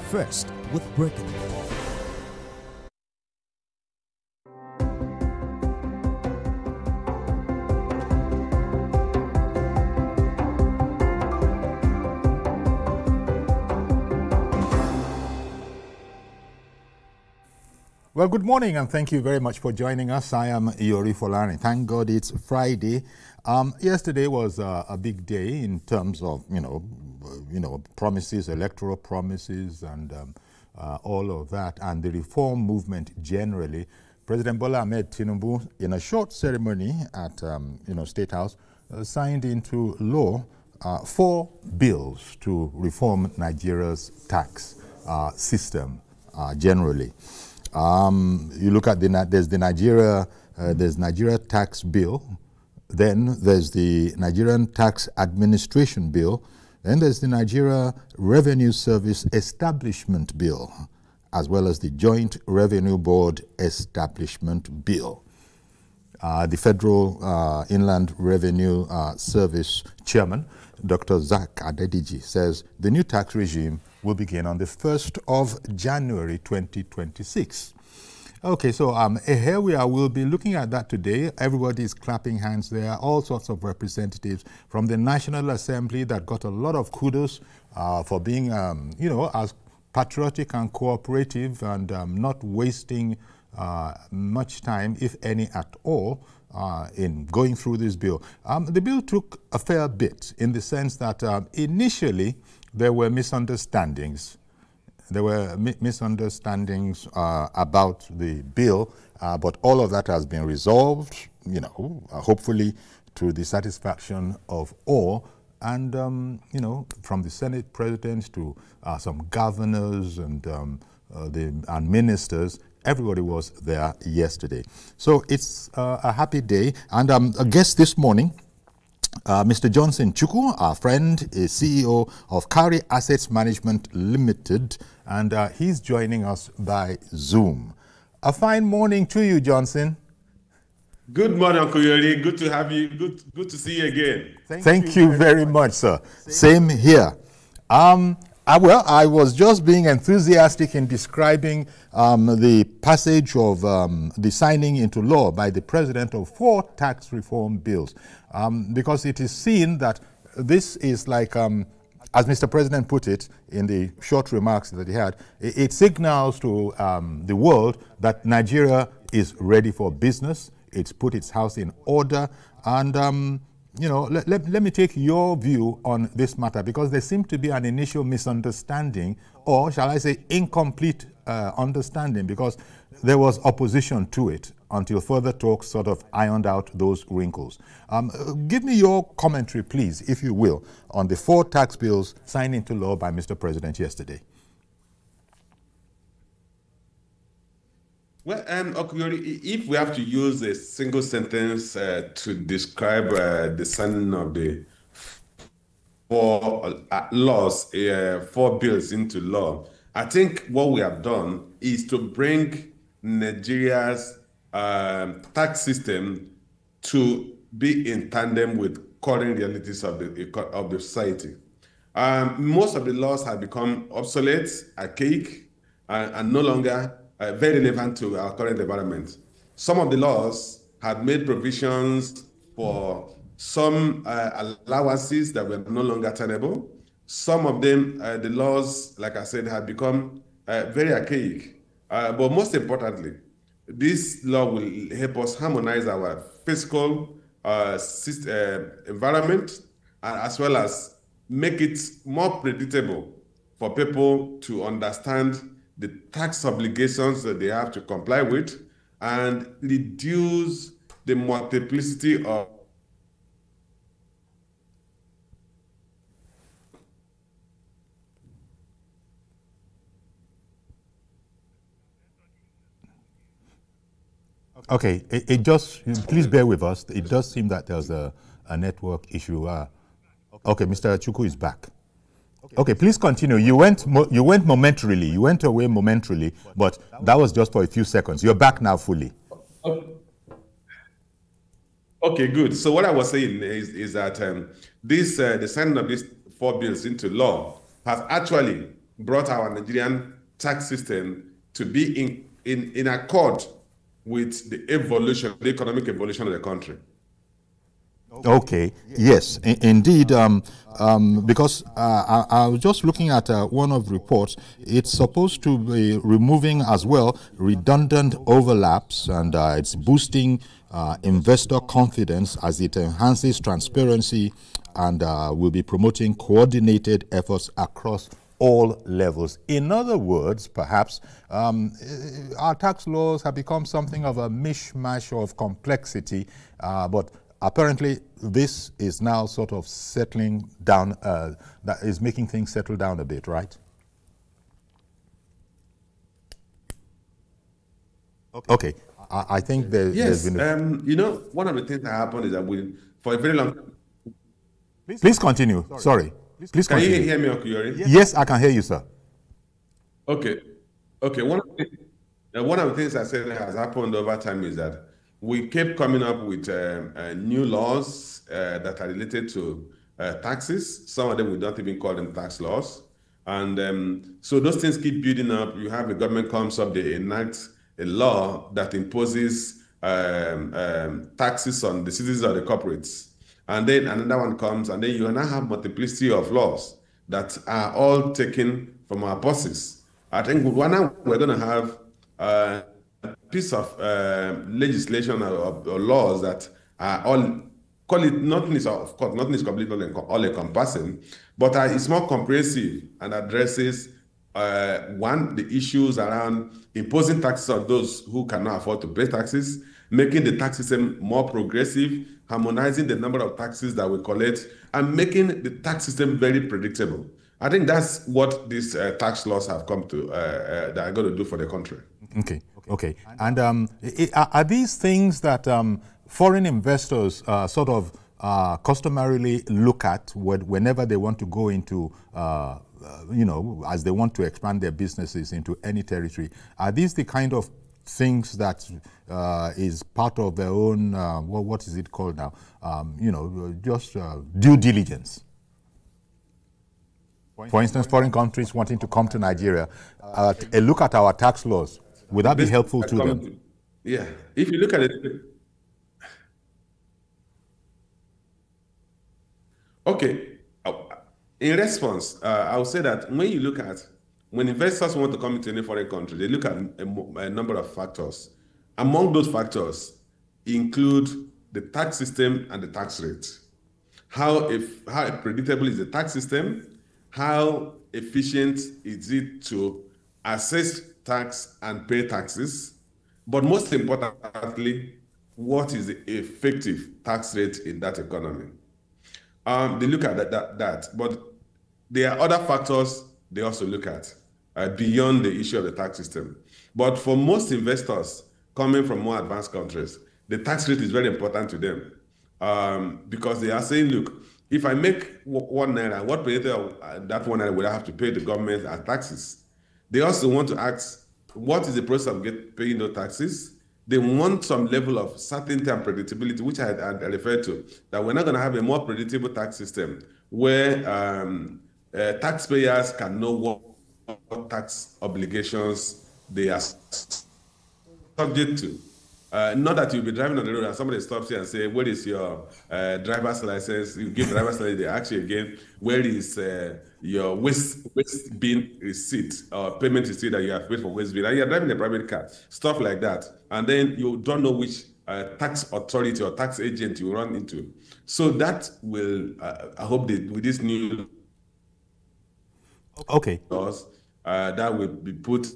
First, with breaking news. Well, good morning, and thank you very much for joining us. I am Yori Folani. Thank God it's Friday. Yesterday was a big day in terms of, promises, electoral promises, and all of that, and the reform movement generally. President Bola Ahmed Tinubu, in a short ceremony at, State House, signed into law 4 bills to reform Nigeria's tax system generally. You look at there's Nigeria tax bill, then there's the Nigerian tax administration bill, then there's the Nigeria Revenue Service Establishment Bill, as well as the Joint Revenue Board Establishment Bill. The Federal Inland Revenue Service Chairman, Dr. Zach Adediji, says the new tax regime will begin on the 1st of January 2026. Okay, so here we are. We'll be looking at that today. Everybody is clapping hands there. All sorts of representatives from the National Assembly that got a lot of kudos for being, as patriotic and cooperative and not wasting much time, if any at all, in going through this bill. The bill took a fair bit in the sense that initially there were misunderstandings. There were misunderstandings about the bill, but all of that has been resolved, hopefully to the satisfaction of all. And, from the Senate president to some governors and ministers, everybody was there yesterday. So it's a happy day. And a guest this morning, Mr. Johnson Chukwu, our friend, is CEO of Kari Assets Management Limited, and he's joining us by Zoom. A fine morning to you, Johnson. Good morning, Uncle Yori. Good to have you. Good to see you again. Thank you very much, sir. Same here. I was just being enthusiastic in describing the passage of the signing into law by the president of 4 tax reform bills, because it is seen that this is like, as Mr. President put it in the short remarks that he had, it signals to the world that Nigeria is ready for business. It's put its house in order, and let me take your view on this matter, because there seemed to be an initial misunderstanding, or shall I say incomplete understanding, because there was opposition to it until further talks sort of ironed out those wrinkles. Give me your commentary, please, if you will, on the 4 tax bills signed into law by Mr. President yesterday. Well, if we have to use a single sentence to describe the signing of the 4 laws, 4 bills into law, I think what we have done is to bring Nigeria's tax system to be in tandem with current realities of the society. Most of the laws have become obsolete, archaic, and no longer very relevant to our current environment. Some of the laws had made provisions for some allowances that were no longer tenable. Some of them, the laws, like I said, had become very archaic. But most importantly, this law will help us harmonize our fiscal environment, as well as make it more predictable for people to understand the tax obligations that they have to comply with, and reduce the multiplicity of Okay, it just, please bear with us. It does seem that there's a network issue. Okay, Mr. Chukwu is back. Okay, please continue. You went momentarily. You went away momentarily, but that was just for a few seconds. You're back now fully. Okay, good. So what I was saying is that the signing of these 4 bills into law has actually brought our Nigerian tax system to be in accord with the evolution, the economic evolution of the country. Okay, yes, indeed, because I was just looking at one of the reports. It's supposed to be removing as well redundant overlaps, and it's boosting investor confidence as it enhances transparency, and will be promoting coordinated efforts across all levels. In other words, perhaps, our tax laws have become something of a mishmash of complexity, but apparently this is now sort of settling down, that is making things settle down a bit, right? Okay. I think there's been you know, one of the things that happened is that for a very long time. Please continue. Sorry. Please continue. Can you hear me, Okuyori? Yes, I can hear you, sir. Okay. One of the things I said has happened over time is that we kept coming up with new laws that are related to taxes. Some of them we don't even call them tax laws. And so those things keep building up. You have the government comes up, they enact a law that imposes taxes on the citizens of the corporates. And then another one comes, and then you now have multiplicity of laws that are all taken from our bosses. I think we're going to have a piece of legislation or laws that are all, call it, nothing is completely all encompassing, but it's more comprehensive and addresses one, the issues around imposing taxes on those who cannot afford to pay taxes, making the tax system more progressive, harmonizing the number of taxes that we collect, and making the tax system very predictable. I think that's what these tax laws have come to, that are going to do for the country. Okay. And are these things that foreign investors sort of customarily look at whenever they want to go into, you know, as they want to expand their businesses into any territory? Are these the kind of things that is part of their own, what is it called now? You know, just due diligence. For instance, foreign countries wanting to come to Nigeria, a look at our tax laws, would that be helpful to them? Yeah, if you look at it. Okay, in response, I would say that when investors want to come into any foreign country, they look at a number of factors. Among those factors include the tax system and the tax rate. How predictable is the tax system? How efficient is it to assess tax and pay taxes? But most importantly, what is the effective tax rate in that economy? They look at that, but there are other factors they also look at beyond the issue of the tax system. But for most investors coming from more advanced countries, the tax rate is very important to them because they are saying, look, if I make 1 naira, what percentage of that 1 naira will I have to pay the government as taxes? They also want to ask, what is the process of paying those taxes? They want some level of certainty and predictability, which I referred to, that we're not going to have a more predictable tax system where taxpayers can know what tax obligations they are subject to. Not that you'll be driving on the road and somebody stops you and say, where is your driver's license? You give driver's license, they ask you again, where is your waste bin receipt or payment receipt that you have paid for waste bin? And you're driving a private car, stuff like that. And then you don't know which tax authority or tax agent you run into. So that will, I hope that with this new laws, that will be put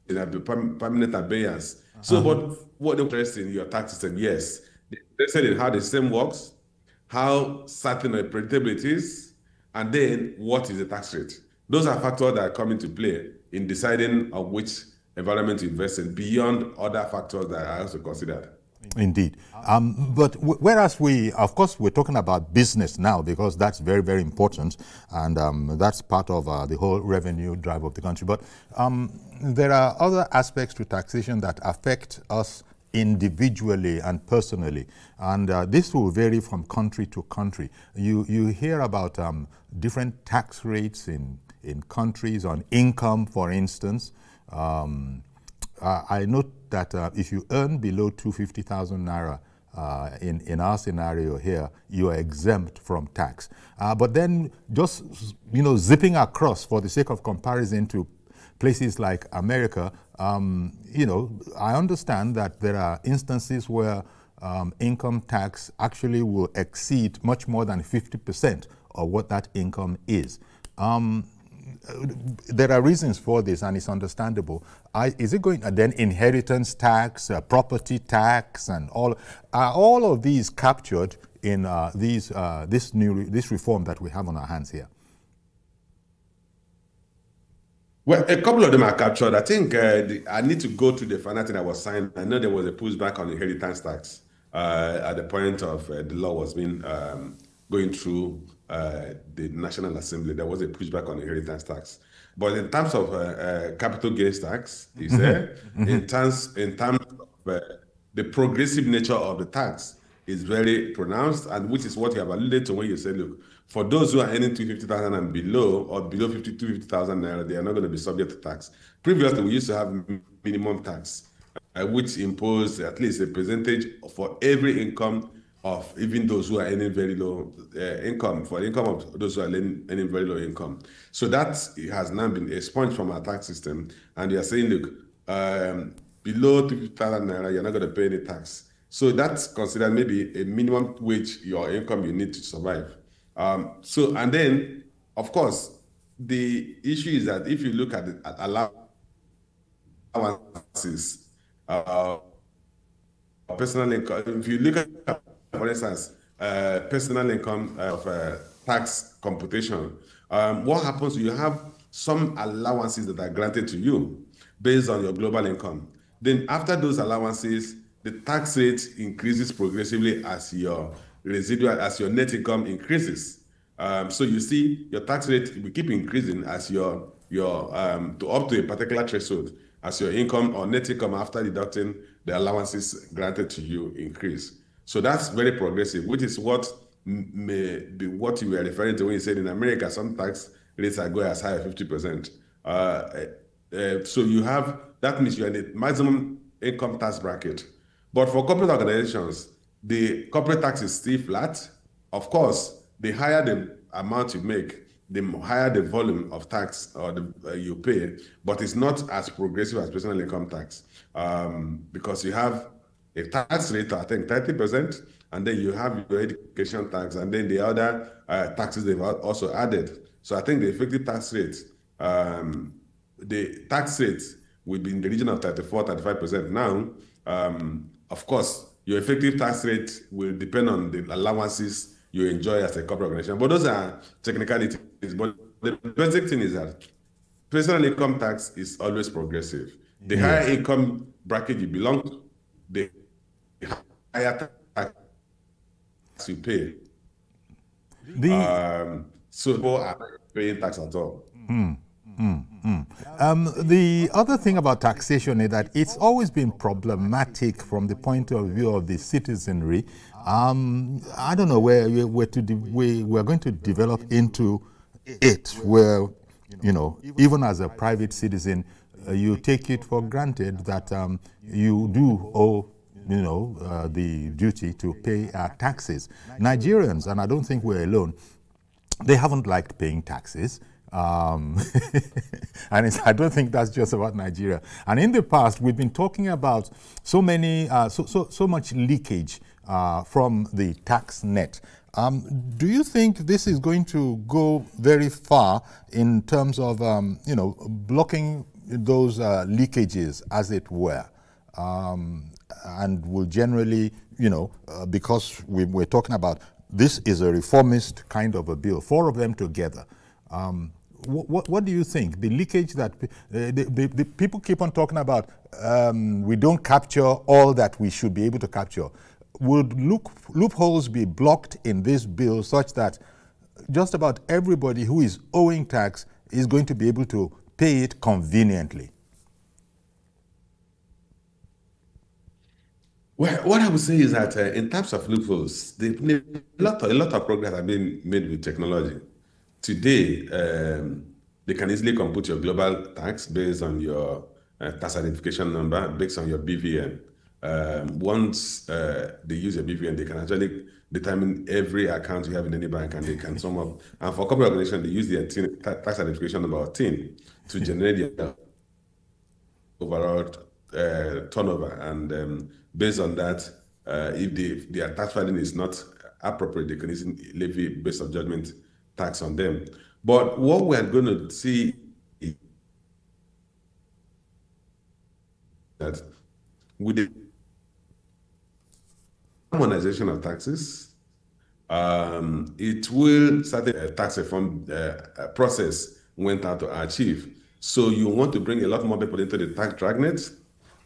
in a permanent abeyance. So, but what they're interested in your tax system, yes. They're interested in how the system works, how certain or predictable it is, and then what is the tax rate. Those are factors that come into play in deciding on which environment to invest in beyond other factors that are also considered. Indeed. But whereas of course, we're talking about business now because that's very, very important, and that's part of the whole revenue drive of the country. But there are other aspects to taxation that affect us individually and personally, and this will vary from country to country. You hear about different tax rates in in countries on income, for instance. I note that if you earn below 250,000 naira, in our scenario here, you are exempt from tax. But then just, zipping across for the sake of comparison to places like America, I understand that there are instances where income tax actually will exceed much more than 50% of what that income is. There are reasons for this, and it's understandable. Is it going then inheritance tax, property tax, and all of these captured in this reform that we have on our hands here? Well, a couple of them are captured. I think I need to go to the final thing that was signed. I know there was a pushback on inheritance tax at the point of the law was being going through the National Assembly. There was a pushback on inheritance tax. But in terms of capital gains tax, is there? In terms of the progressive nature of the tax is very pronounced, and which is what you have alluded to when you say, look, for those who are earning 250,000 and below, or below 250,000 naira, they are not going to be subject to tax. Previously, we used to have minimum tax, which imposed at least a percentage for every income of even those who are earning very low income, for the income of those who are earning very low income. So that has now been expunged from our tax system, and you are saying, look, below 250,000 naira, you're not going to pay any tax. So that's considered maybe a minimum wage, your income you need to survive. And then, of course, the issue is that if you look at the allowances, personal income, if you look at, for instance, personal income of tax computation, what happens? You have some allowances that are granted to you based on your global income. Then after those allowances, the tax rate increases progressively as your net income increases. So you see your tax rate will keep increasing as your up to a particular threshold as your income or net income after deducting the allowances granted to you increase. So that's very progressive, which is what may be what you were referring to when you said in America, some tax rates are going as high as 50%. So you have, that means you're in the maximum income tax bracket. But for corporate organizations, the corporate tax is still flat. Of course, the higher the amount you make, the higher the volume of tax you pay, but it's not as progressive as personal income tax because you have a tax rate of, I think, 30%, and then you have your education tax, and then the other taxes they've also added. So I think the effective tax rate, will be in the region of 34-35% now. Of course, your effective tax rate will depend on the allowances you enjoy as a corporate organization. But those are technicalities. But the basic thing is that personal income tax is always progressive. The higher income bracket you belong to, the higher tax you pay. So people are not paying tax at all. The other thing about taxation is that it's always been problematic from the point of view of the citizenry. I don't know where we're going to develop into it, where, even as a private citizen, you take it for granted that you do owe, the duty to pay taxes. Nigerians, and I don't think we're alone, they haven't liked paying taxes. And I don't think that's just about Nigeria. And in the past, we've been talking about so much leakage from the tax net. Do you think this is going to go very far in terms of, blocking those leakages, as it were? And will generally, because we're talking about this is a reformist kind of a bill, 4 of them together. What do you think? The leakage that the people keep on talking about, we don't capture all that we should be able to capture. Would loopholes be blocked in this bill such that just about everybody who is owing tax is going to be able to pay it conveniently? Well, what I would say is that in terms of loopholes, a lot of progress has been made with technology. Today, the They can easily compute your global tax based on your tax identification number, based on your BVN. Once they use your BVN, they can actually determine every account you have in any bank, and they can sum up. And for corporate organizations, they use their tax identification number, TIN, to generate their overall turnover. And based on that, if their tax filing is not appropriate, they can easily levy based on judgment tax on them. But what we are going to see is that with the harmonization of taxes, it will certain tax reform process went out to achieve. So you want to bring a lot more people into the tax dragnet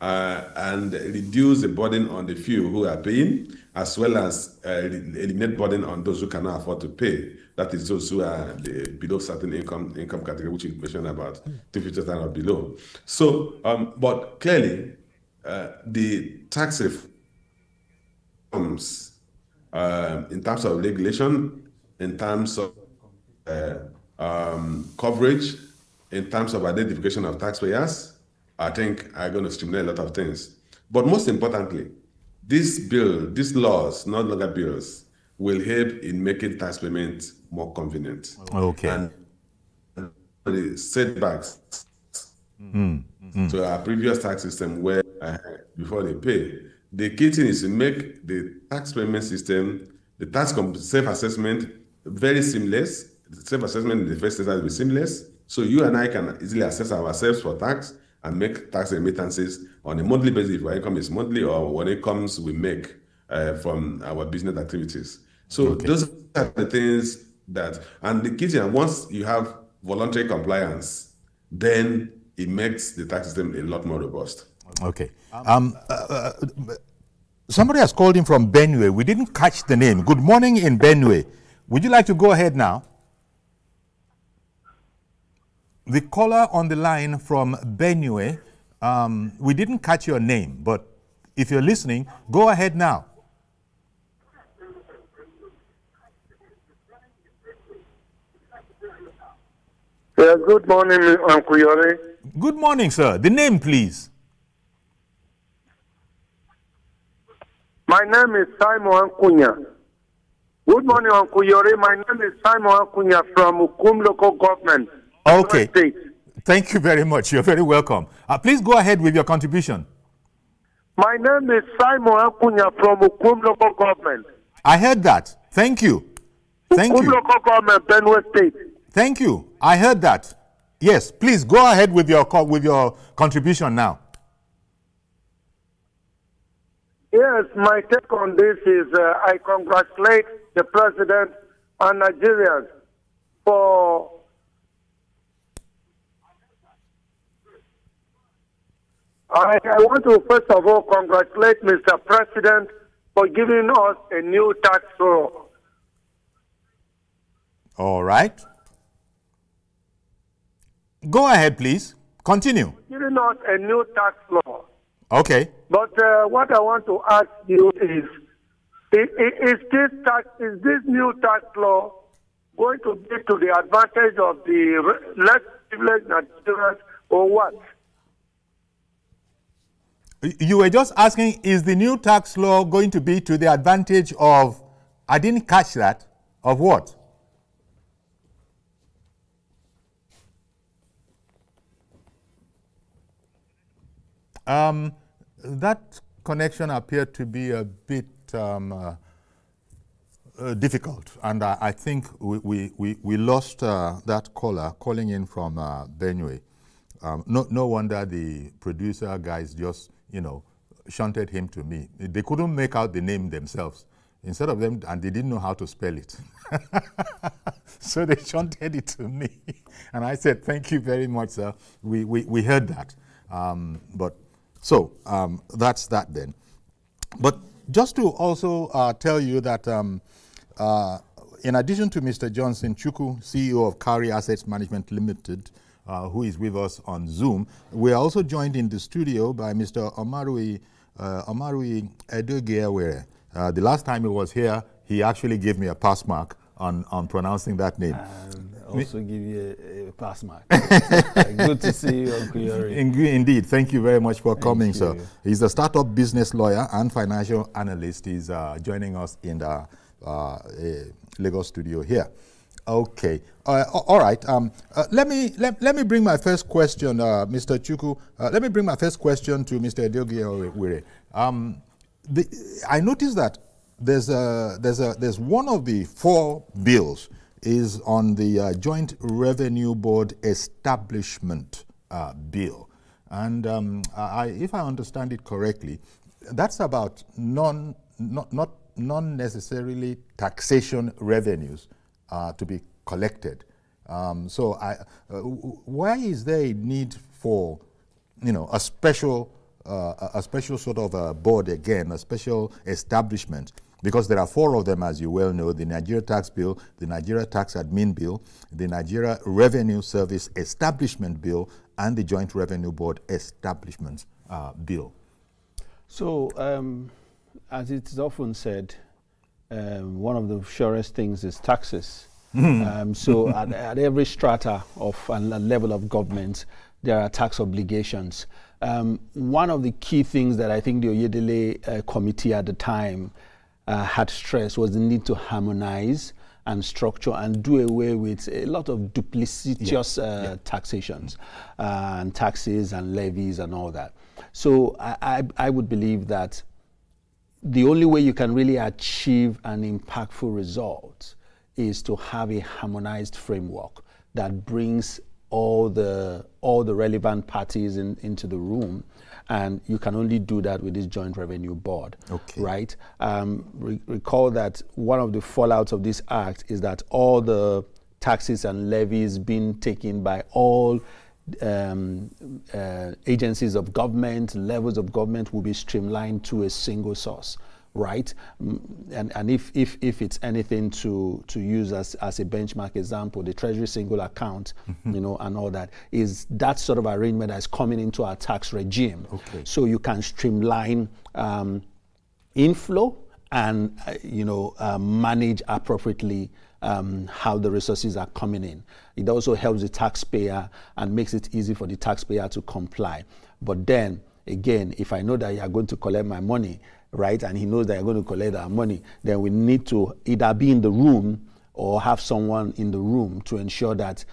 and reduce the burden on the few who are paying, as well as eliminate burden on those who cannot afford to pay. That is those who are below certain income category, which you mentioned about 250,000 or below. So, but clearly, the tax reforms in terms of regulation, in terms of coverage, in terms of identification of taxpayers, I think are going to stimulate a lot of things. But most importantly, these laws, not longer bills, will help in making tax payments more convenient. Okay. And the setbacks to our previous tax system where before they pay, the key thing is to make the tax payment system, the tax self-assessment very seamless. The self-assessment in the first instance will be seamless. So you and I can easily assess ourselves for tax and make tax remittances on a monthly basis if our income is monthly, or when it comes we make from our business activities. So those are the things that, and the key thing, once you have voluntary compliance, then it makes the tax system a lot more robust. Okay. Somebody has called in from Benue. We didn't catch the name. Good morning in Benue. Would you like to go ahead now? The caller on the line from Benue, we didn't catch your name, but if you're listening, go ahead now. Good morning, Uncle Yori. Good morning, sir. The name, please. My name is Simon Ankunya. Good morning, Uncle Yori. My name is Simon Ankunya from Ukum Local Government. Okay. Thank you very much. You're very welcome. Please go ahead with your contribution. My name is Simon Ankunya from Ukum Local Government. I heard that. Thank you. Thank Ukum you. Local Government, Benue State. Thank you. I heard that. Yes, please go ahead with your contribution now. Yes, my take on this is I congratulate the President and Nigerians for I want to first of all congratulate Mr. President for giving us a new tax law. All right. Go ahead, please. Continue. Giving us a new tax law. Okay. But what I want to ask you is this new tax law going to be to the advantage of the less privileged Nigerians or what? You were just asking, is the new tax law going to be to the advantage of, I didn't catch that, of what? That connection appeared to be a bit difficult, and I think we lost that caller calling in from Benue. No wonder the producer guys just, shunted him to me. They couldn't make out the name themselves. Instead of them, and they didn't know how to spell it. So they shunted it to me. And I said, thank you very much, sir. We heard that. That's that then. But just to also tell you that in addition to Mr. Johnson Chukwu, CEO of Cowrie Assets Management Limited, who is with us on Zoom, we are also joined in the studio by Mr. Omarui Edogiawere. The last time he was here, he actually gave me a pass mark on pronouncing that name. also give you a pass mark. Good to see you, Uncle Yori. Indeed. Thank you very much for coming, sir. you. He's a startup business lawyer and financial analyst. He's joining us in the Lagos studio here. Okay. All right. Let me bring my first question, Mr. Chukwu. Let me bring my first question to Mr. Edeogie. I noticed that there's one of the 4 bills is on the Joint Revenue Board Establishment bill, and if I understand it correctly, that's about not necessarily taxation revenues to be collected. So why is there a need for, a special sort of a board again, a special establishment? Because there are 4 of them, as you well know: the Nigeria Tax Bill, the Nigeria Tax Admin Bill, the Nigeria Revenue Service Establishment Bill, and the Joint Revenue Board Establishment Bill. So, as it's often said, one of the surest things is taxes. So at every strata of and level of government, there are tax obligations. One of the key things that I think the Oyedele committee at the time had stressed was the need to harmonize and structure and do away with a lot of duplicitous taxations and taxes and levies and all that. So I would believe that the only way you can really achieve an impactful result is to have a harmonized framework that brings all the relevant parties into the room, and you can only do that with this Joint Revenue Board, right? Recall that one of the fallouts of this act is that all the taxes and levies being taken by all agencies of government, levels of government, will be streamlined to a single source, right? And if it's anything to use as a benchmark example, the Treasury single account, and all that, is that sort of arrangement that is coming into our tax regime. So you can streamline inflow and manage appropriately how the resources are coming in. It also helps the taxpayer and makes it easy for the taxpayer to comply. But then again, if I know that you are going to collect my money, right, and he knows that you're going to collect our money, then we need to either be in the room or have someone in the room to ensure that,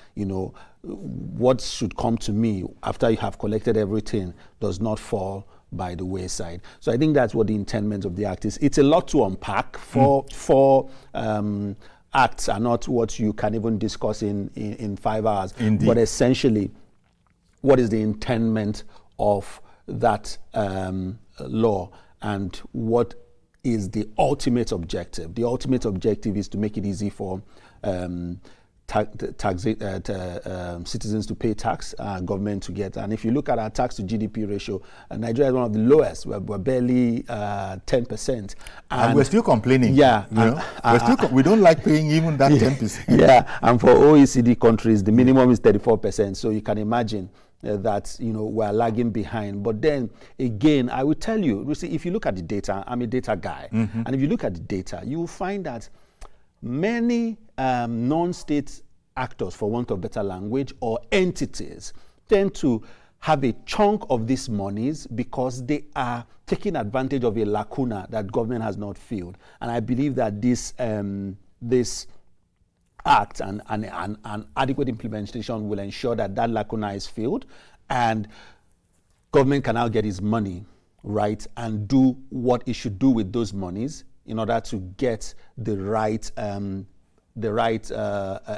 what should come to me after you have collected everything does not fall by the wayside. So I think that's what the intendment of the act is. It's a lot to unpack. Four acts are not what you can even discuss in 5 hours. Indeed. But essentially, what is the intendment of that law, and what is the ultimate objective? The ultimate objective is to make it easy for citizens to pay tax, government to get. And if you look at our tax to GDP ratio, Nigeria is one of the lowest. We're barely 10%. And we're still complaining. Yeah. We don't like paying even that 10%. Yeah, and for OECD countries, the minimum is 34%. So you can imagine that we're lagging behind. But then again, I will tell you, see, if you look at the data, I'm a data guy, and if you look at the data, you will find that many non-state actors, for want of better language, or entities tend to have a chunk of these monies because they are taking advantage of a lacuna that government has not filled. And I believe that this act and adequate implementation will ensure that that lacuna is filled, and government can now get its money, right, and do what it should do with those monies in order to get the right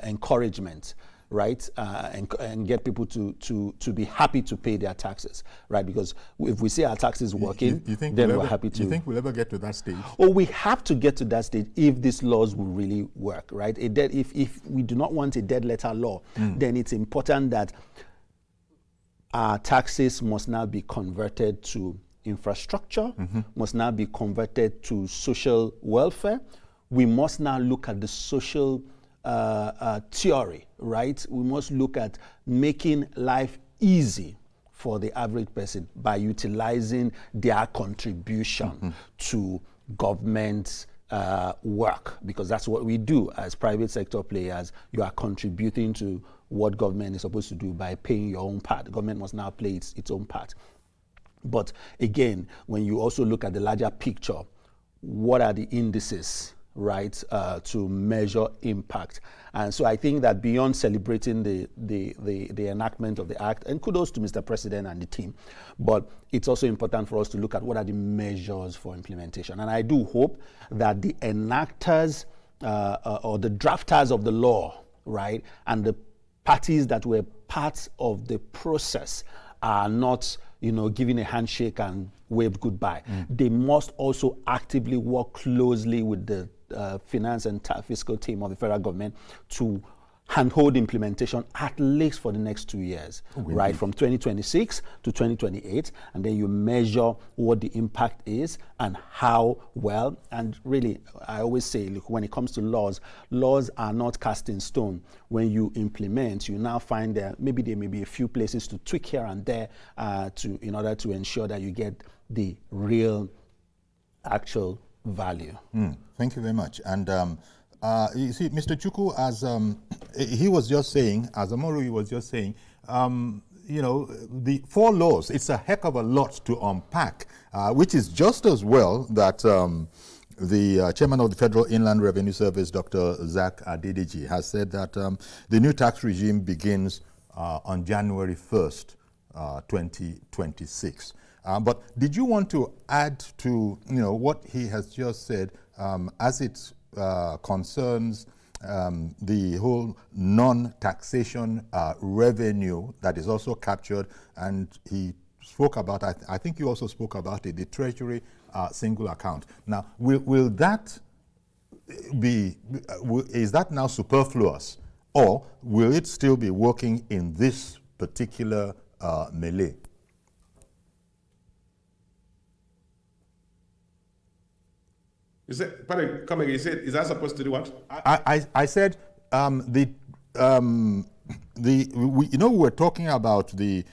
encouragement, right, and get people to be happy to pay their taxes, right? Because if we see our taxes working, then we're happy to. You think we'll ever get to that stage? Oh, we have to get to that stage if these laws will really work, right? If we do not want a dead letter law, then it's important that our taxes must now be converted to infrastructure, must now be converted to social welfare. We must now look at the social theory, right? We must look at making life easy for the average person by utilizing their contribution to government work, because that's what we do as private sector players. You are contributing to what government is supposed to do by paying your own part. The government must now play its own part. But again, when you also look at the larger picture, what are the indices, right, to measure impact? And so I think that beyond celebrating the enactment of the act, and kudos to Mr. President and the team, but it's also important for us to look at what are the measures for implementation. And I do hope that the enactors or the drafters of the law, right, and the parties that were parts of the process are not, giving a handshake and waved goodbye. They must also actively work closely with the finance and fiscal team of the federal government to handhold implementation at least for the next 2 years, right, from 2026 to 2028, and then you measure what the impact is and how well. And really, I always say, look, when it comes to laws are not cast in stone. When you implement, you now find there may be a few places to tweak here and there in order to ensure that you get the real, actual value. Thank you very much. And you see, Mr. Chukwu, as he was just saying, as Amoru was just saying, the 4 laws, it's a heck of a lot to unpack, which is just as well that the chairman of the Federal Inland Revenue Service, Dr. Zach Adediji, has said that the new tax regime begins on January 1st, 2026. But did you want to add to what he has just said as it concerns the whole non-taxation revenue that is also captured? And he spoke about, I think you also spoke about it, the Treasury single account. Now, will that be, is that now superfluous, or will it still be working in this particular melee? You said, pardon, come again. You said, is that supposed to do what? I said we were talking about the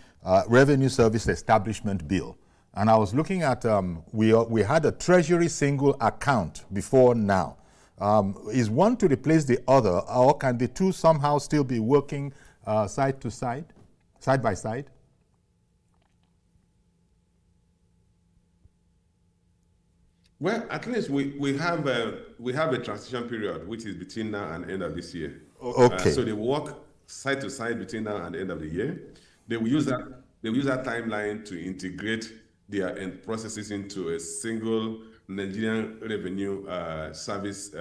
Revenue Service Establishment Bill, and I was looking at we had a Treasury single account before now. Is one to replace the other, or can the two somehow still be working side to side, side by side? Well, at least we have a transition period which is between now and end of this year. Okay. So they work side to side between now and end of the year. They will use that timeline to integrate their end processes into a single Nigerian revenue service.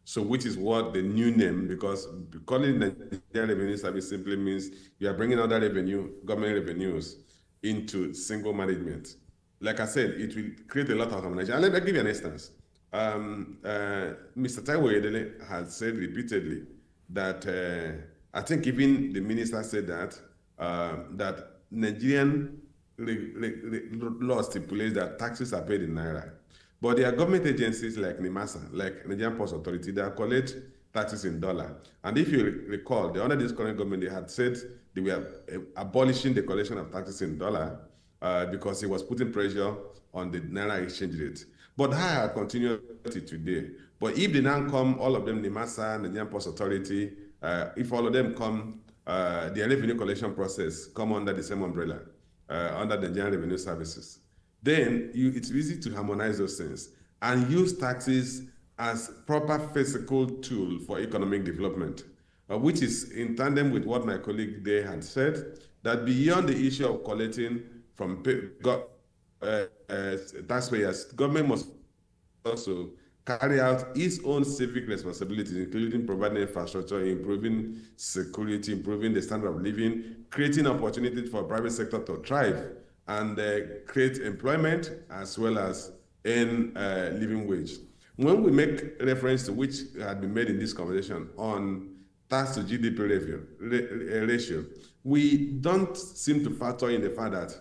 So which is what the new name, because calling Nigerian Revenue Service simply means you are bringing other government revenues into single management. Like I said, it will create a lot of harmonization. Let me give you an instance. Mr. Taiwo Edele has said repeatedly that, I think even the minister said that, that Nigerian law stipulates that taxes are paid in Naira. But there are government agencies like NIMASA, like Nigerian Post Authority, that collect taxes in dollar. And if you recall, under this current government, they had said they were abolishing the collection of taxes in dollar, because it was putting pressure on the Naira exchange rate. But I have continued today. But if they now come, all of them, NIMASA, Nigerian Post Authority, if all of them come, the revenue collection process come under the same umbrella, under the Nigerian Revenue Services, then it's easy to harmonize those things and use taxes as proper physical tool for economic development, which is in tandem with what my colleague there had said, that beyond the issue of collecting from taxpayers, government must also carry out its own civic responsibilities, including providing infrastructure, improving security, improving the standard of living, creating opportunities for private sector to thrive, and create employment as well as earn living wage. When we make reference to which had been made in this conversation on tax to GDP ratio, we don't seem to factor in the fact that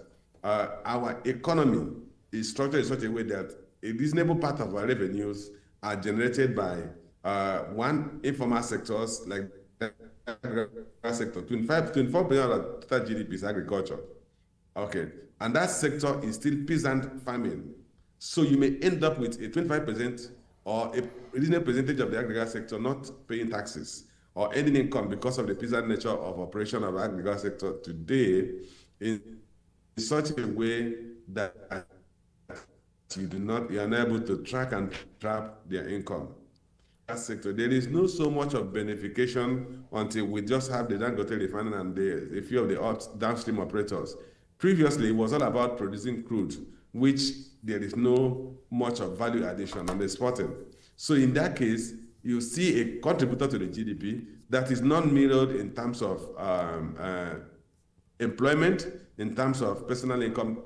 our economy is structured in such a way that a reasonable part of our revenues are generated by one, informal sectors like the sector. 24% of total GDP is agriculture. Okay, and that sector is still peasant farming. So you may end up with a 25% or a reasonable percentage of the agriculture sector not paying taxes or earning income because of the peasant nature of operation of the agriculture sector today in such a way that you are not able to track and trap their income. Sector, there is no so much of benefication until we just have the Dangote refinery and a few of the downstream operators. Previously, it was all about producing crude, which there is no much of value addition on exporting. So in that case, you see a contributor to the GDP that is not mirrored in terms of employment, in terms of personal income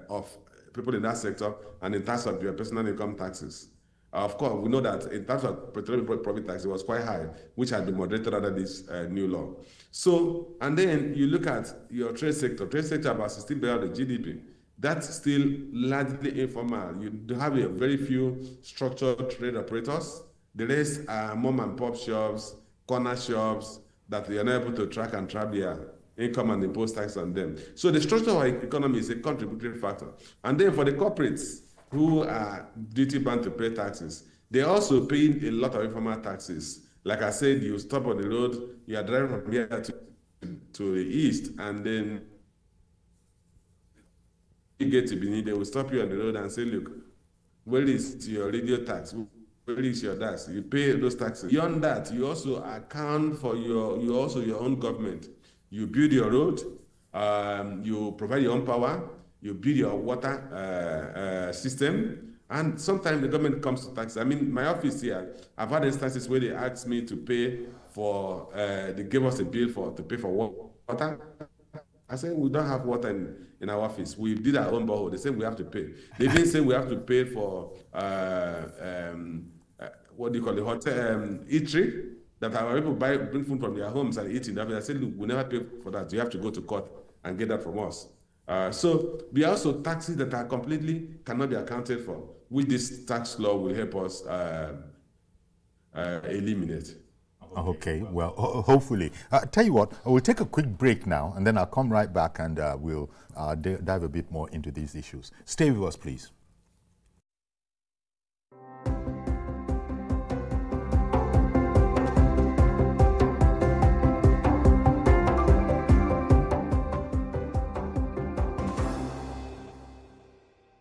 of people in that sector, and in terms of their personal income taxes. Of course, we know that in terms of petroleum profit tax, it was quite high, which had been moderated under this new law. So, and then you look at your trade sector about 16 billion of the GDP. That's still largely informal. You have a very few structured trade operators. The rest are mom and pop shops, corner shops that they are not able to track and trap their income and impose tax on them. So the structure of our economy is a contributory factor. And then for the corporates who are duty-bound to pay taxes, they're also paying a lot of informal taxes. Like I said, you stop on the road, you are driving from here to the east, and then you get to Benue, they will stop you on the road and say, look, where is your radio tax? Where is your tax? You pay those taxes. Beyond that, you also account for your own government. You build your road, you provide your own power, you build your water system, and sometimes the government comes to tax. I mean, my office here, I've had instances where they asked me to pay for, they gave us a bill to pay for water. I said, we don't have water in our office. We did our own borehole. They said we have to pay. They didn't say we have to pay for, what do you call it, hotel, eatery, that our people bring food from their homes and eat in that. I said, look, we never pay for that. You have to go to court and get that from us. So there are also taxes that are completely cannot be accounted for, which this tax law will help us eliminate. Okay, well, hopefully. Tell you what, we'll take a quick break now, and then I'll come right back and we'll dive a bit more into these issues. Stay with us, please.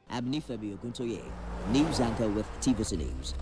I'm Nifemi Oguntoye, news anchor with TVC News.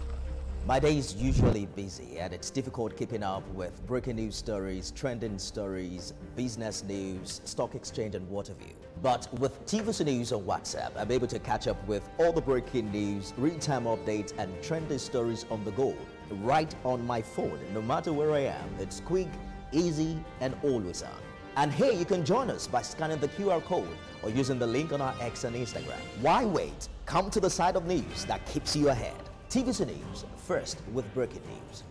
My day is usually busy and it's difficult keeping up with breaking news stories, trending stories, business news, stock exchange and what have you. But with TVC News on WhatsApp, I'm able to catch up with all the breaking news, real-time updates and trending stories on the go, right on my phone, no matter where I am. It's quick, easy and always on. And here you can join us by scanning the QR code or using the link on our X and Instagram. Why wait? Come to the side of news that keeps you ahead. TVC News, first with breaking news.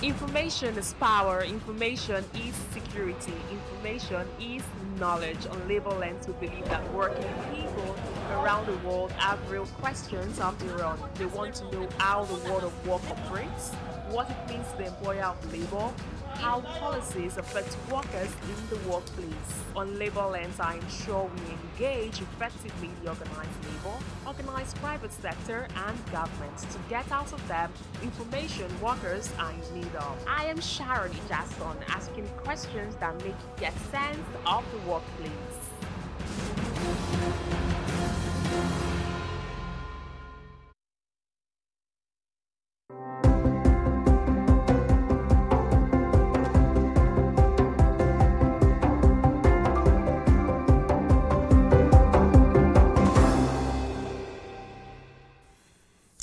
Information is power, information is security, information is knowledge. On Labor Lens, we believe that working people around the world have real questions of their own. They want to know how the world of work operates, what it means to the employer of labor, how policies affect workers in the workplace. On Labor Lens, I ensure we engage effectively the organized labor, organized private sector and government to get out of them information workers are in need of. I am Sharon Jackson, asking questions that make you get sense of the workplace.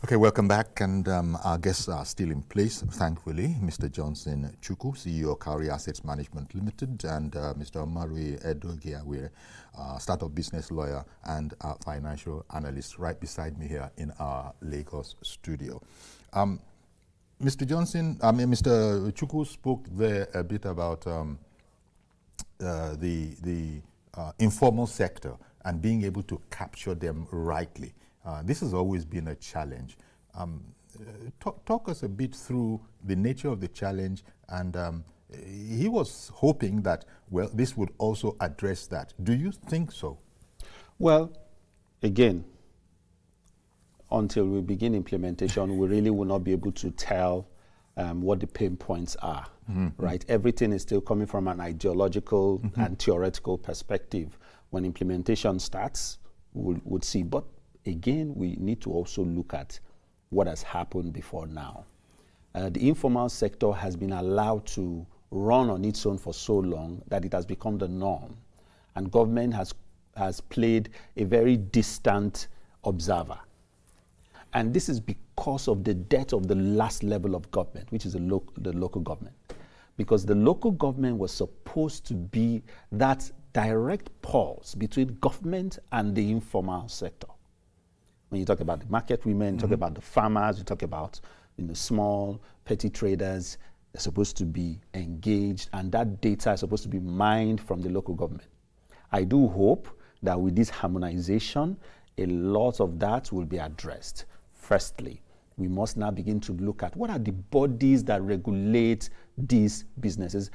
Okay, welcome back, and our guests are still in place, thankfully. Mr. Johnson Chukwu, CEO of Cowrie Assets Management Limited, and Mr. Omarui Edogiawe, startup business lawyer and financial analyst, right beside me here in our Lagos studio. Mr. Johnson, Mr. Chukwu spoke there a bit about the informal sector and being able to capture them rightly. This has always been a challenge. talk us a bit through the nature of the challenge, and he was hoping that, well, this would also address that. Do you think so? Well, again, until we begin implementation, we really will not be able to tell what the pain points are, right? Everything is still coming from an ideological and theoretical perspective. When implementation starts, we'll see. But again, we need to also look at what has happened before now. The informal sector has been allowed to run on its own for so long that it has become the norm. And government has played a very distant observer. And this is because of the death of the last level of government, which is the local government. Because the local government was supposed to be that direct pulse between government and the informal sector. When you talk about the market women, you talk about the farmers, you talk about small, petty traders, they're supposed to be engaged, and that data is supposed to be mined from the local government. I do hope that with this harmonization, a lot of that will be addressed. Firstly, we must now begin to look at what are the bodies that regulate these businesses.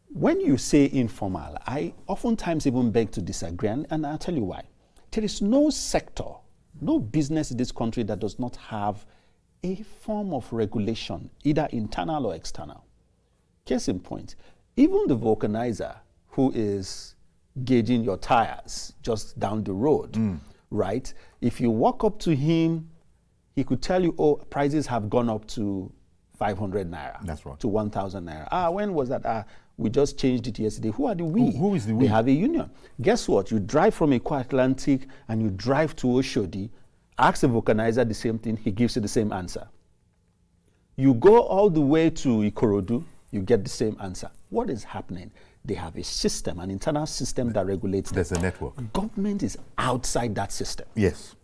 When you say informal, I oftentimes even beg to disagree, and I'll tell you why. There is no sector, no business in this country that does not have a form of regulation, either internal or external. Case in point, even the vulcanizer who is gauging your tires just down the road, right? If you walk up to him, he could tell you, oh, prices have gone up to 500 naira. That's right. To 1,000 naira. When was that? We just changed it yesterday. Who are the we? Who is the we? They have a union. Guess what? You drive from Eko Atlantic and you drive to Oshodi, ask the vulcanizer the same thing, he gives you the same answer. You go all the way to Ikorodu, you get the same answer. What is happening? They have a system, an internal system that regulates them. There's a network. Government is outside that system. Yes.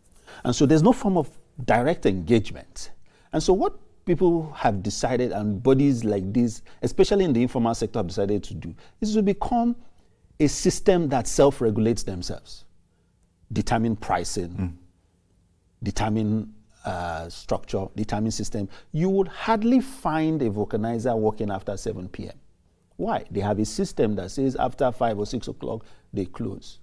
And so there's no form of direct engagement. And so what people have decided, and bodies like this, especially in the informal sector, have decided to do, is to become a system that self-regulates themselves. Determine pricing, determine structure, determine system. You would hardly find a vulcanizer working after 7 p.m. Why? They have a system that says after 5 or 6 o'clock, they close.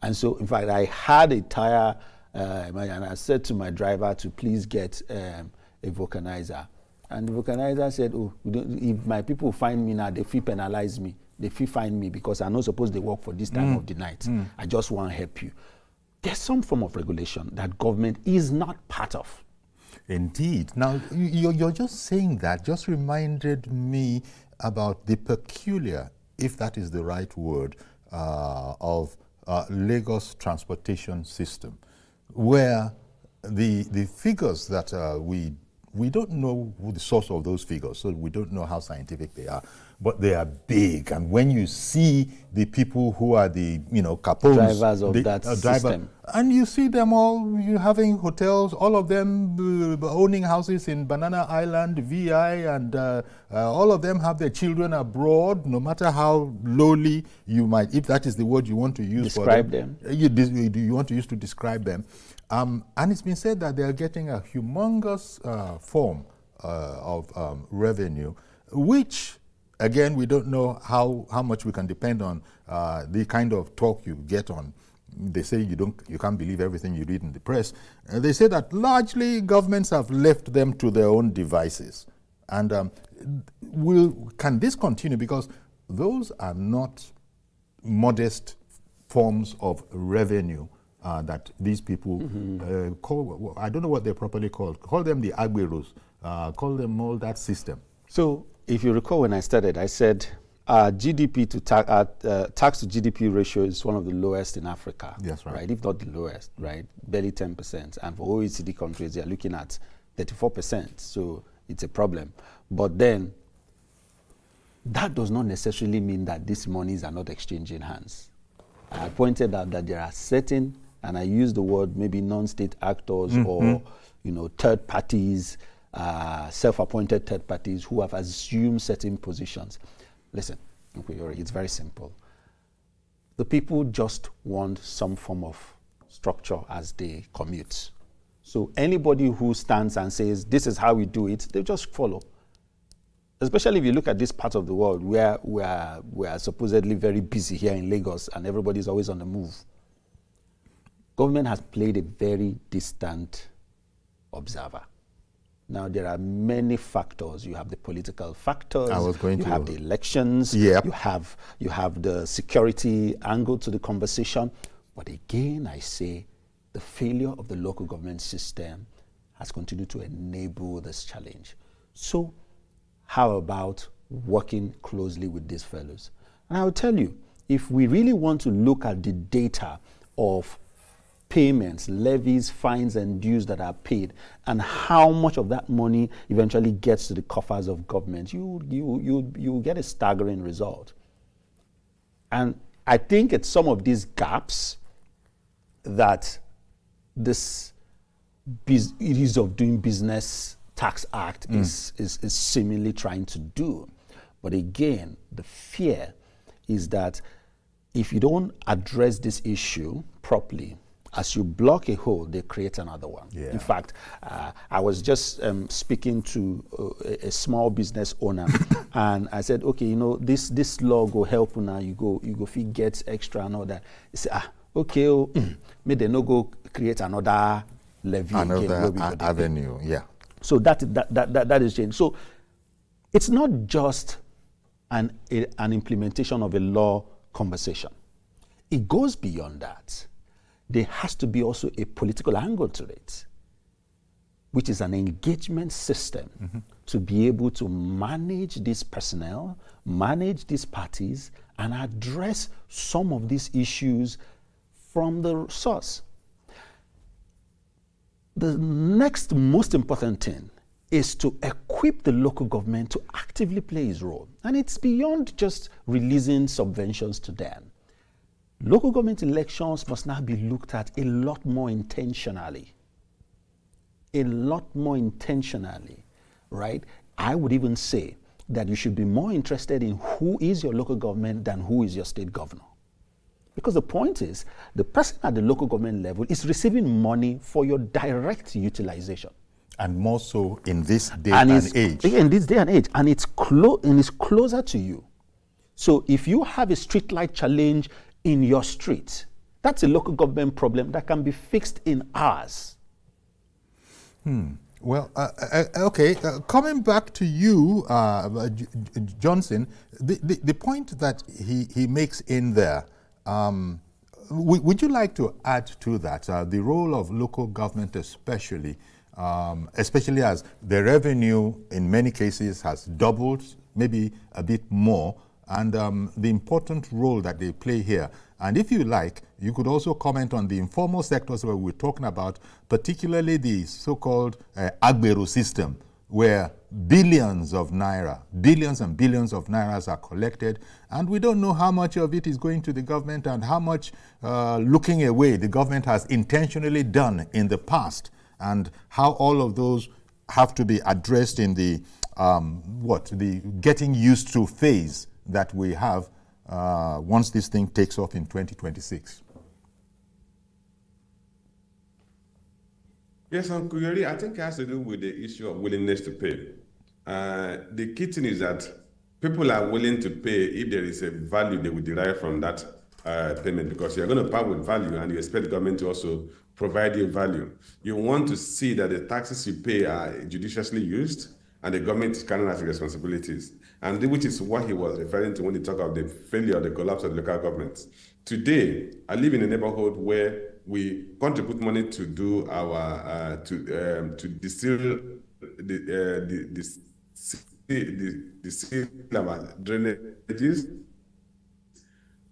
And so, in fact, I had a tire, and I said to my driver to please get a vulcanizer. And the vulcanizer said, oh, if my people find me now, they feel penalize me. They feel find me because I'm not supposed to work for this time of the night. I just want to help you. There's some form of regulation that government is not part of. Indeed. Now, you're just saying that just reminded me about the peculiar, if that is the right word, of Lagos transportation system, where the figures that we don't know who the source of those figures, so we don't know how scientific they are, but they are big. And when you see the people who are the, capones, drivers of that system, and you see them all having hotels, all of them owning houses in Banana Island, VI, and all of them have their children abroad, no matter how lowly you might, if that is the word you want to use describe for them. You want to use to describe them. And it's been said that they are getting a humongous form of revenue, which, again, we don't know how much we can depend on the kind of talk you get on. They say you can't believe everything you read in the press. They say that largely governments have left them to their own devices. And can this continue? Because those are not modest forms of revenue that these people call, I don't know what they're properly called, call them the agberos, call them all that system. So if you recall when I started, I said GDP to tax to GDP ratio is one of the lowest in Africa. Yes, right. If not the lowest, right? Barely 10%. And for OECD countries, they are looking at 34%. So it's a problem. But then that does not necessarily mean that these monies are not exchanging hands. I pointed out that there are certain, and I use the word maybe non-state actors or third parties, self-appointed third parties who have assumed certain positions. Listen, it's very simple. The people just want some form of structure as they commute. So anybody who stands and says, this is how we do it, they just follow. Especially if you look at this part of the world where we are supposedly very busy here in Lagos and everybody's always on the move. Government has played a very distant observer. Now, there are many factors. You have the political factors. You have the elections. Yep. You have the security angle to the conversation. But again, I say, the failure of the local government system has continued to enable this challenge. So, how about working closely with these fellows? And I will tell you, if we really want to look at the data of payments, levies, fines, and dues that are paid, and how much of that money eventually gets to the coffers of government, you get a staggering result. And I think it's some of these gaps that this Ease of Doing Business Tax Act is seemingly trying to do. But again, the fear is that if you don't address this issue properly, as you block a hole, they create another one. Yeah. In fact, I was just speaking to a small business owner, and I said, okay, you know, this law go help now. You go fit get extra and all that. He said, okay, may they no go create another levy, another avenue. Yeah. So that is changed. So it's not just an implementation of a law conversation. It goes beyond that. There has to be also a political angle to it, which is an engagement system to be able to manage this personnel, manage these parties, and address some of these issues from the source. The next most important thing is to equip the local government to actively play its role. And it's beyond just releasing subventions to them. Local government elections must now be looked at a lot more intentionally. Right? I would even say that you should be more interested in who is your local government than who is your state governor. Because the point is, the person at the local government level is receiving money for your direct utilization. And more so in this day and age. In this day and age. And it's closer to you. So if you have a streetlight challenge in your street, that's a local government problem that can be fixed in hours. Well, okay, coming back to you, Johnson, the point that he makes in there, would you like to add to that, the role of local government especially as the revenue in many cases has doubled, maybe a bit more, and the important role that they play here. And if you like, you could also comment on the informal sectors where we're talking about, particularly the so-called Agbero system, where billions and billions of nairas are collected, and we don't know how much of it is going to the government and how much looking away the government has intentionally done in the past, and how all of those have to be addressed in the the getting used to phase that we have once this thing takes off in 2026. Yes, Uncle Yori, I think it has to do with the issue of willingness to pay. The key thing is that people are willing to pay if there is a value they will derive from that payment, because you're going to pay with value and you expect the government to also provide you value. You want to see that the taxes you pay are judiciously used and the government is carrying out responsibilities. And which is what he was referring to when he talked of the failure, the collapse of the local governments. Today, I live in a neighborhood where we contribute money to do our to distill the drainages.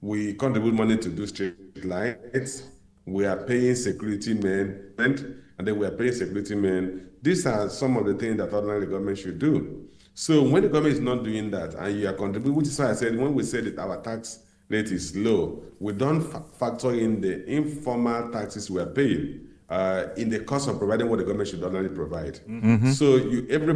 We contribute money to do street lights. We are paying security men, and then we are paying security men. These are some of the things that ordinary government should do. So when the government is not doing that, and you are contributing, which is why I said when we say that our tax rate is low, we don't factor in the informal taxes we are paying in the cost of providing what the government should ordinarily provide. So every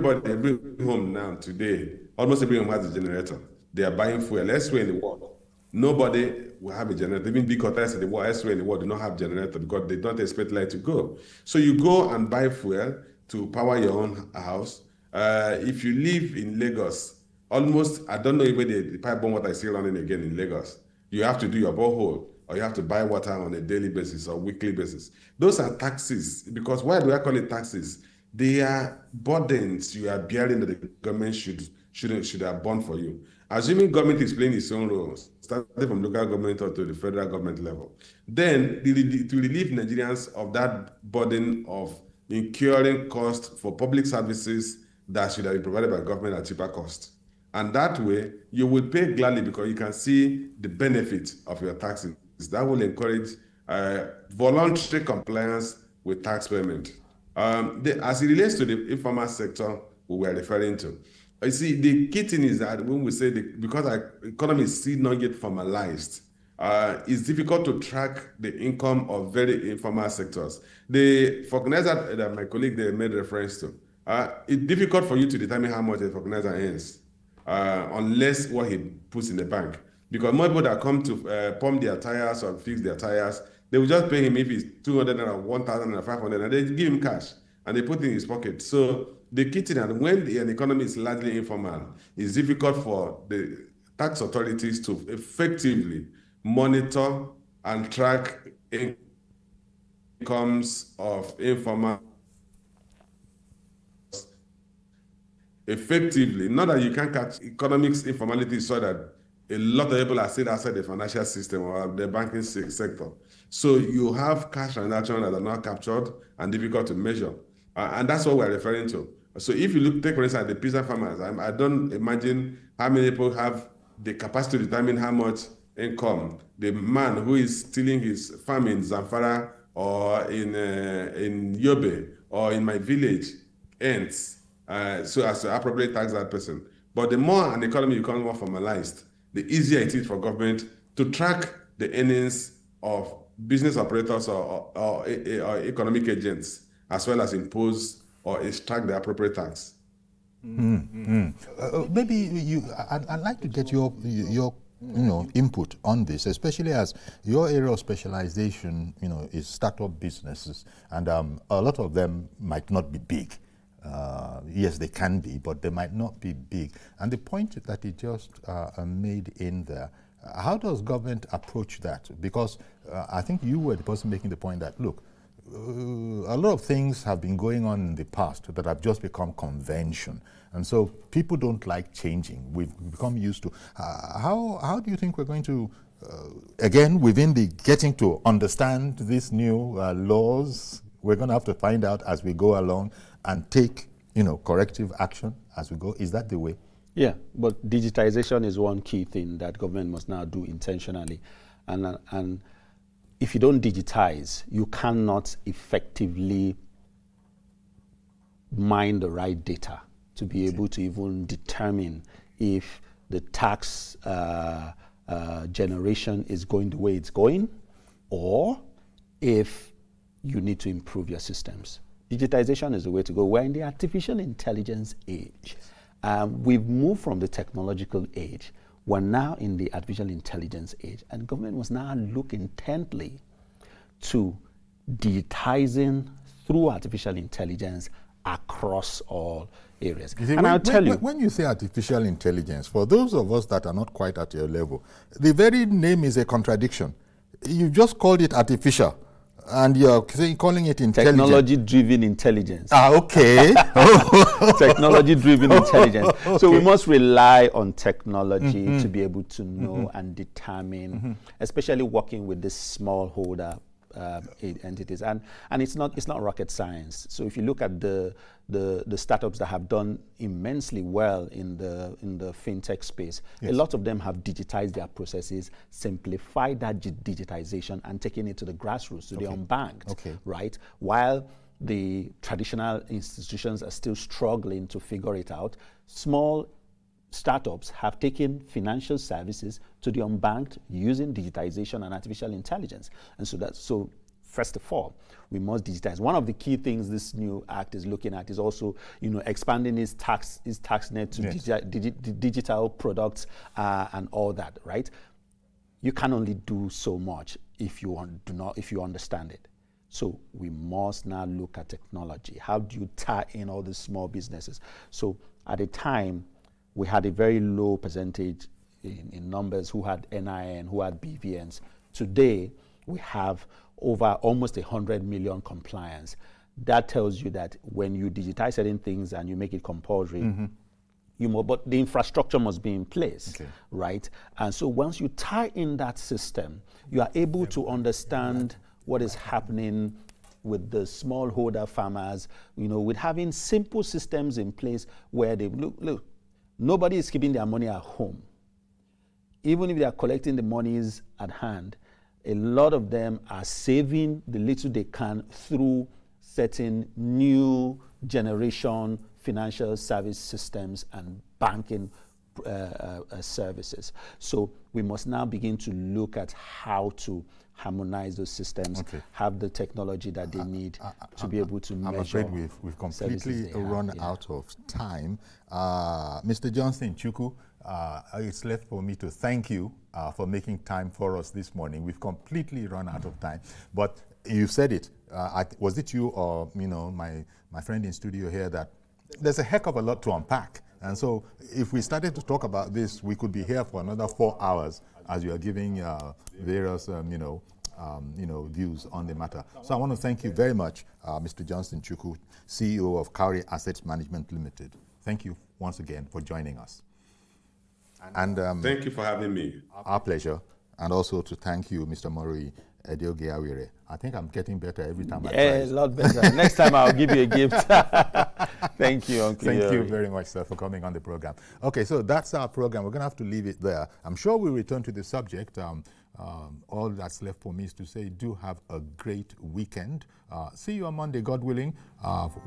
home now today, almost every home has a generator. They are buying fuel elsewhere in the world. Nobody will have a generator. Even big hotels in the world, elsewhere in the world, do not have generator because they don't expect light to go. So you go and buy fuel to power your own house. If you live in Lagos, almost, I don't know if the pipe-borne water is still running again in Lagos. You have to do your borehole, or you have to buy water on a daily basis or weekly basis. Those are taxes, because why do I call it taxes? They are burdens you are bearing that the government should have borne for you. Assuming government is playing its own roles, starting from local government or to the federal government level, then to relieve Nigerians of that burden of incurring cost for public services that should have been provided by government at cheaper cost. And that way, you will pay gladly because you can see the benefit of your taxes. That will encourage voluntary compliance with tax payment. As it relates to the informal sector we were referring to, you see, the key thing is that when we say, because our economy is still not yet formalized, it's difficult to track the income of very informal sectors. The organizer that my colleague there made reference to, it's difficult for you to determine how much a organizer earns, unless what he puts in the bank. Because most people that come to pump their tires or fix their tires, they will just pay him if it's 200 or 1,000 or 500, and they give him cash and they put it in his pocket. So the key thing, and when an economy is largely informal, it's difficult for the tax authorities to effectively monitor and track incomes of informal effectively. Not that you can't catch economics informality, so that a lot of people are still outside the financial system or the banking sector. So you have cash transactions that are not captured and difficult to measure. And that's what we're referring to. So if you take for instance, the pizza farmers, I don't imagine how many people have the capacity to determine how much income the man who is stealing his farm in Zamfara or in Yobe or in my village earns, so as to appropriately tax that person. But the more an economy becomes more formalized, the easier it is for government to track the earnings of business operators or economic agents, as well as impose or extract the appropriate tax. Maybe I'd like to get your input on this, especially as your area of specialization, is startup businesses, and a lot of them might not be big. Yes, they can be, but they might not be big. And the point that you just made in there, how does government approach that? Because I think you were the person making the point that, look, a lot of things have been going on in the past that have just become convention. And so people don't like changing. We've become used to. How do you think we're going to, again, within the getting to understand these new laws, we're going to have to find out as we go along and take, corrective action as we go? Is that the way? Yeah, but digitization is one key thing that government must now do intentionally. And if you don't digitize, you cannot effectively mine the right data to be able to even determine if the tax generation is going the way it's going, or if you need to improve your systems. Digitization is the way to go. We're in the artificial intelligence age. We've moved from the technological age. We're now in the artificial intelligence age, and government must now look intently to digitizing through artificial intelligence across all areas. And I'll tell you, when you say artificial intelligence, for those of us that are not quite at your level, the very name is a contradiction. You just called it artificial, and you're calling it intelligent. Technology-driven intelligence. Okay. Technology-driven intelligence. So we must rely on technology to be able to know and determine, especially working with this smallholder entities, and it's not rocket science. So if you look at the startups that have done immensely well in the fintech space, a lot of them have digitized their processes, simplified that digitization, and taken it to the grassroots, to the unbanked, right? While the traditional institutions are still struggling to figure it out, small startups have taken financial services to the unbanked using digitization and artificial intelligence. And so first of all, we must digitize. One of the key things this new act is looking at is also, expanding its tax net to digital products and all that, right? you can only do so much if you understand it. So we must now look at technology. How do you tie in all these small businesses? So at the time, we had a very low percentage in numbers who had NIN, who had BVNs. Today, we have over almost 100 million compliance. That tells you that when you digitize certain things and you make it compulsory, but the infrastructure must be in place, right? And so once you tie in that system, you are able to understand what is happening with the smallholder farmers, with having simple systems in place where they look, nobody is keeping their money at home. Even if they are collecting the monies at hand, a lot of them are saving the little they can through certain new generation financial service systems and banking services. So we must now begin to look at how to harmonize those systems, have the technology that they need to be able to measure. I'm afraid we've completely run out of time. Mr. Johnson Chukwu, it's left for me to thank you for making time for us this morning. We've completely run out of time, but you said it. Was it you or my friend in studio here that there's a heck of a lot to unpack? And so if we started to talk about this, we could be here for another 4 hours as you are giving various, views on the matter. So I want to thank you very much, Mr. Johnson Chukwu, CEO of Cowrie Assets Management Limited. Thank you once again for joining us. And thank you for having me. Our pleasure. And also to thank you, Mr. Morui Ediogeawire. I think I'm getting better every time I try. A lot better. Next time I'll give you a gift. Thank you, Uncle. Thank you very much, sir, for coming on the program. Okay, so that's our program. We're going to have to leave it there. I'm sure we'll return to the subject. All that's left for me is to say do have a great weekend. See you on Monday, God willing,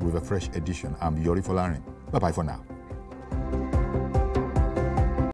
with a fresh edition. I'm Yori Folarin. Bye-bye for now.